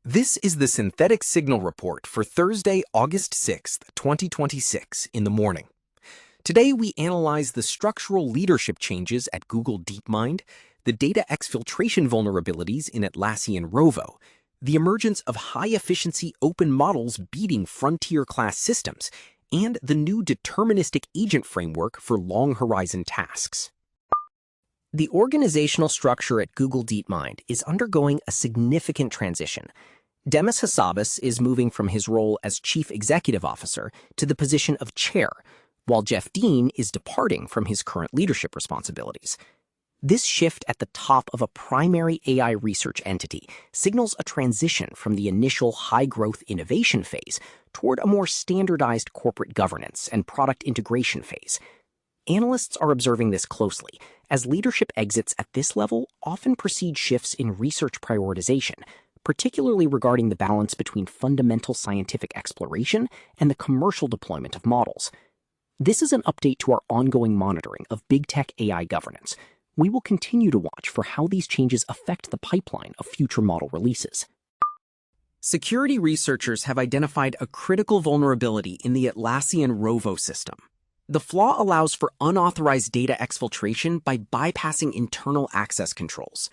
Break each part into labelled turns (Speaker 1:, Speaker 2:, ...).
Speaker 1: This is the Synthetic Signal Report for Thursday, August 6th, 2026 in the morning. Today we analyze the structural leadership changes at Google DeepMind, the data exfiltration vulnerabilities in Atlassian Rovo, the emergence of high-efficiency open models beating frontier-class systems, and the new deterministic agent framework for long-horizon tasks.
Speaker 2: The organizational structure at Google DeepMind is undergoing a significant transition. Demis Hassabis is moving from his role as Chief Executive Officer to the position of Chair, while Jeff Dean is departing from his current leadership responsibilities. This shift at the top of a primary AI research entity signals a transition from the initial high-growth innovation phase toward a more standardized corporate governance and product integration phase. Analysts are observing this closely, as leadership exits at this level often precede shifts in research prioritization, particularly regarding the balance between fundamental scientific exploration and the commercial deployment of models. This is an update to our ongoing monitoring of big tech AI governance. We will continue to watch for how these changes affect the pipeline of future model releases.
Speaker 1: Security researchers have identified a critical vulnerability in the Atlassian Rovo system. The flaw allows for unauthorized data exfiltration by bypassing internal access controls.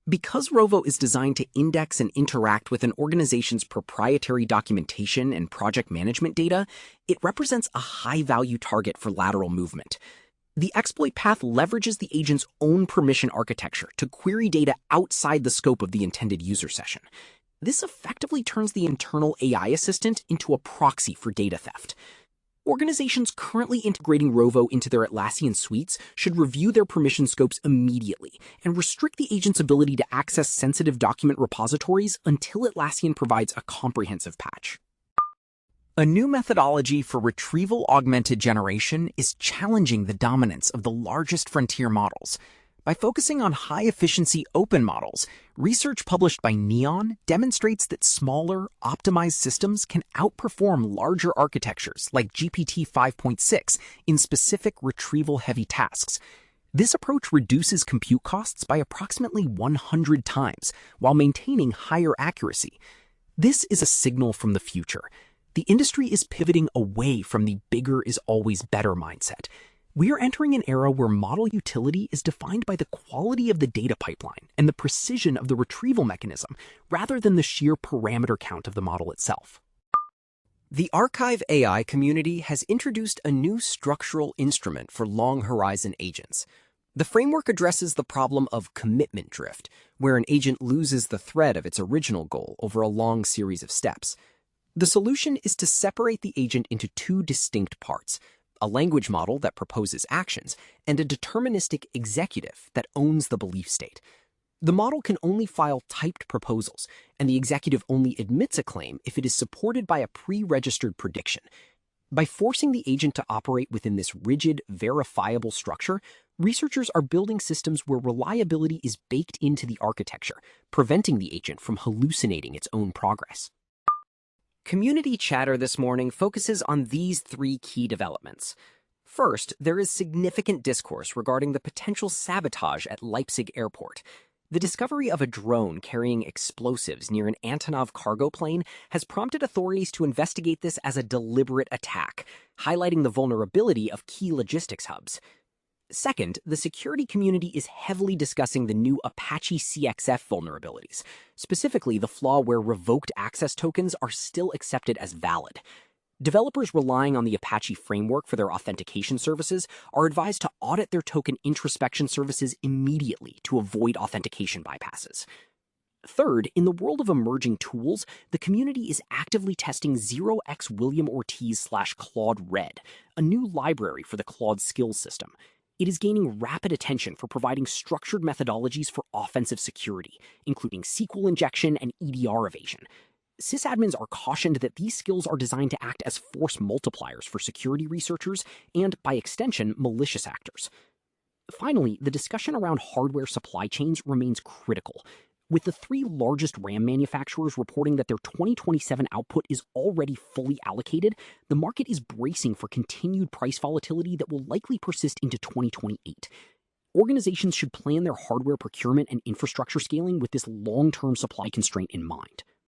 Speaker 1: Because Rovo is designed to index and interact with an organization's proprietary documentation and project management data, it represents a high-value target for lateral movement. The exploit path leverages the agent's own permission architecture to query data outside the scope of the intended user session. This effectively turns the internal AI assistant into a proxy for data theft. Organizations currently integrating Rovo into their Atlassian suites should review their permission scopes immediately and restrict the agent's ability to access sensitive document repositories until Atlassian provides a comprehensive patch. A new methodology for retrieval-augmented generation is challenging the dominance of the largest frontier models. By focusing on high-efficiency open models, research published by Neon demonstrates that smaller, optimized systems can outperform larger architectures like GPT-5.6 in specific retrieval-heavy tasks. This approach reduces compute costs by approximately 100 times while maintaining higher accuracy. This is a signal from the future. The industry is pivoting away from the bigger is always better mindset. We are entering an era where model utility is defined by the quality of the data pipeline and the precision of the retrieval mechanism, rather than the sheer parameter count of the model itself.
Speaker 2: The Archive AI community has introduced a new structural instrument for long-horizon agents. The framework addresses the problem of commitment drift, where an agent loses the thread of its original goal over a long series of steps. The solution is to separate the agent into two distinct parts: a language model that proposes actions, and a deterministic executive that owns the belief state. The model can only file typed proposals, and the executive only admits a claim if it is supported by a pre-registered prediction. By forcing the agent to operate within this rigid, verifiable structure, researchers are building systems where reliability is baked into the architecture, preventing the agent from hallucinating its own progress. Community chatter this morning focuses on these three key developments. First, there is significant discourse regarding the potential sabotage at Leipzig Airport. The discovery of a drone carrying explosives near an Antonov cargo plane has prompted authorities to investigate this as a deliberate attack, highlighting the vulnerability of key logistics hubs. Second, the security community is heavily discussing the new Apache CXF vulnerabilities, specifically the flaw where revoked access tokens are still accepted as valid. Developers relying on the Apache framework for their authentication services are advised to audit their token introspection services immediately to avoid authentication bypasses. Third, in the world of emerging tools, the community is actively testing 0x William Ortiz/Claude Red, a new library for the Claude skills system. It is gaining rapid attention for providing structured methodologies for offensive security, including SQL injection and EDR evasion. Sysadmins are cautioned that these skills are designed to act as force multipliers for security researchers and, by extension, malicious actors. Finally, the discussion around hardware supply chains remains critical, with the three largest RAM manufacturers reporting that their 2027 output is already fully allocated. The market is bracing for continued price volatility that will likely persist into 2028. Organizations should plan their hardware procurement and infrastructure scaling with this long-term supply constraint in mind.